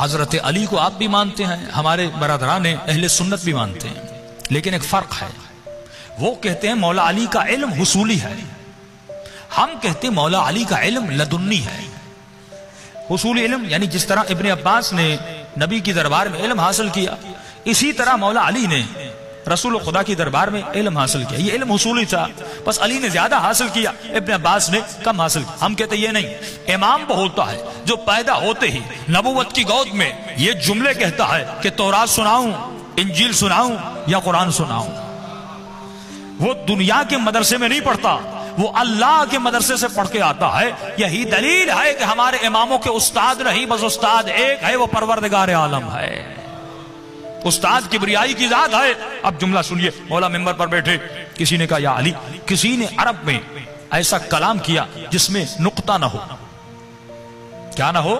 हजरत अली को आप भी मानते हैं, हमारे बरादरान अहले सुन्नत भी मानते हैं, लेकिन एक फर्क है। वो कहते हैं मौला अली का इल्म हुसूली है, हम कहते हैं मौला अली का इल्म लदुन्नी है। हुसूली इल्म यानी जिस तरह इब्ने अब्बास ने नबी की दरबार में इल्म हासिल किया, इसी तरह मौला अली ने रसूल खुदा की दरबार में इल्म हासिल किया। ये इल्म हुसूली था, बस अली ने ज्यादा हासिल किया, इब्ने अब्बास ने कम हासिल किया। हम कहते ये नहीं, इमाम वो होता है जो पैदा होते ही नबूवत की गोद में ये जुमले कहता है कि तौरात सुनाऊं, इंजील सुनाऊं या कुरान सुनाऊं। वो दुनिया के मदरसे में नहीं पढ़ता, वो अल्लाह के मदरसे से पढ़ के आता है। यही दलील है कि हमारे इमामों के उस्ताद नहीं, बस उस्ताद एक है, वो परवरदिगार आलम है। उस्ताद किबरियाई की जात है। अब जुमला सुनिए, मौला मिंबर पर बैठे, किसी ने कहा या अली, किसी ने अरब में ऐसा कलाम किया जिसमें नुक्ता ना हो। क्या ना हो?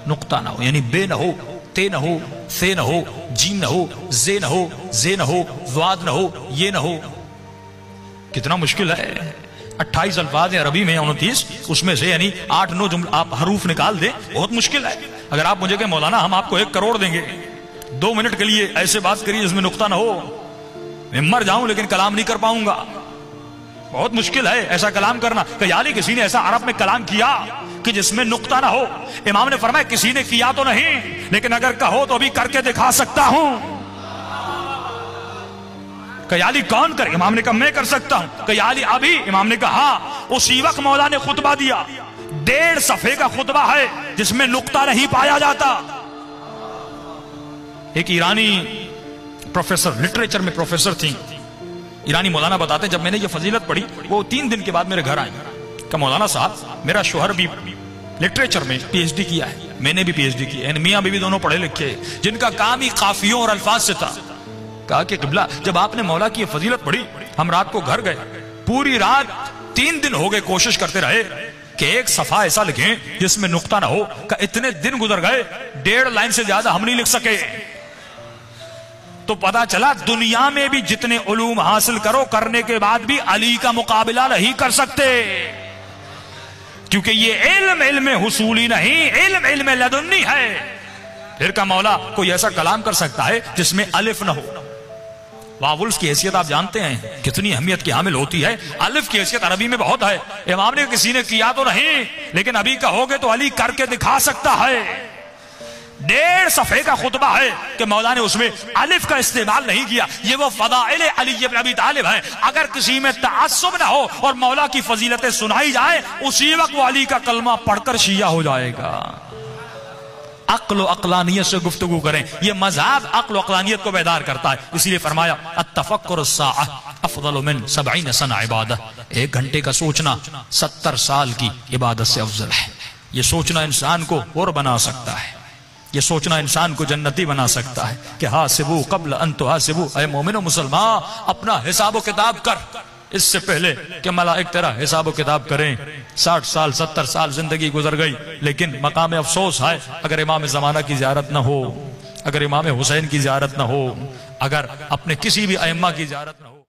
नुक्ता ना हो, यानी बे ना हो, ते ना हो, से ना हो, जीम ना हो, जे ना हो, जे ना हो, वाद ना हो, ये ना हो। कितना मुश्किल है। 28 अल्फाज अरबी में 29, उसमें से यानी 8-9 जुमला आप हरूफ निकाल दे, बहुत मुश्किल है। अगर आप मुझे कहें मौलाना हम आपको 1 करोड़ देंगे, 2 मिनट के लिए ऐसे बात करिए जिसमें नुक्ता ना हो, मैं मर जाऊं लेकिन कलाम नहीं कर पाऊंगा। बहुत मुश्किल है ऐसा कलाम करना। यानी किसी ने ऐसा अरब में कलाम किया कि जिसमें नुक्ता ना हो। इमाम ने फरमाया किसी ने किया तो नहीं, लेकिन अगर कहो तो अभी करके दिखा सकता हूं। कयाली कौन करे? इमाम ने कहा मैं कर सकता हूं। कयाली अभी? इमाम ने कहा उसी वक्त मौला ने खुतबा दिया, 1.5 सफ़े का खुतबा है जिसमें नुक्ता नहीं पाया जाता। एक ईरानी प्रोफेसर, लिटरेचर में प्रोफेसर थी, ईरानी मौलाना बताते जब मैंने ये फजीलत पढ़ी, वो 3 दिन के बाद मेरे घर आई। कहा मौलाना साहब मेरा शोहर भी लिटरेचर में पीएचडी किया है, मैंने भी पीएचडी की है, मियां बीवी दोनों पढ़े लिखे, जिनका काम ही काफियों और अल्फाज से था। कहा कि क़िबला जब आपने मौला की फजीलत पढ़ी, हम रात को घर गए, पूरी रात 3 दिन हो गए कोशिश करते रहे कि एक सफा ऐसा लिखें जिसमें नुक्ता ना हो। का इतने दिन गुजर गए, 1.5 लाइन से ज्यादा हम नहीं लिख सके। तो पता चला दुनिया में भी जितने उलूम हासिल करो, करने के बाद भी अली का मुकाबला नहीं कर सकते, क्योंकि ये इल्म हुसूली नहीं, इल्म लदुन्नी है। फिर का मौला कोई ऐसा कलाम कर सकता है जिसमें अलिफ ना हो। वावुल्स की हैसियत आप जानते हैं कितनी अहमियत की हामिल होती है। अलिफ की हैसियत अरबी में बहुत है। इमाम ने किसी ने किया तो नहीं, लेकिन अभी कहोगे तो अली करके दिखा सकता है। 1.5 सफ़े का खुतबा है कि मौला ने उसमें अलिफ का इस्तेमाल नहीं किया। ये वो फदाइल अली इब्न अबी तालिब है। अगर किसी में तअस्सुब ना हो और मौला की फजीलतें सुनाई जाए, उसी वक्त वो अली का कलमा पढ़कर शिया हो जाएगा। अक्ल अक्लानियत से गुफ्तगू करें, ये मज़हब अक्ल अक्लानियत को बेदार करता है। इसलिए फरमाया अत्तफक्कुर अस्साअह अफदलु मिन 70 सना इबादत। 1 घंटे का सोचना 70 साल की इबादत से अफजल है। ये सोचना इंसान को और बना सकता है, ये सोचना इंसान को जन्नती बना सकता है कि हासिबू क़ब्ल अन तुहासिबू। ऐ मोमिनो मुसलमान, अपना हिसाब किताब कर इससे पहले कि मलाइक तेरा हिसाब किताब करें। 60 साल 70 साल जिंदगी गुजर गई, लेकिन मकाम अफसोस है अगर इमाम ज़माना की ज़ियारत न हो, अगर इमाम हुसैन की ज़ियारत न हो, अगर अपने किसी भी अइम्मा की ज़ियारत न हो।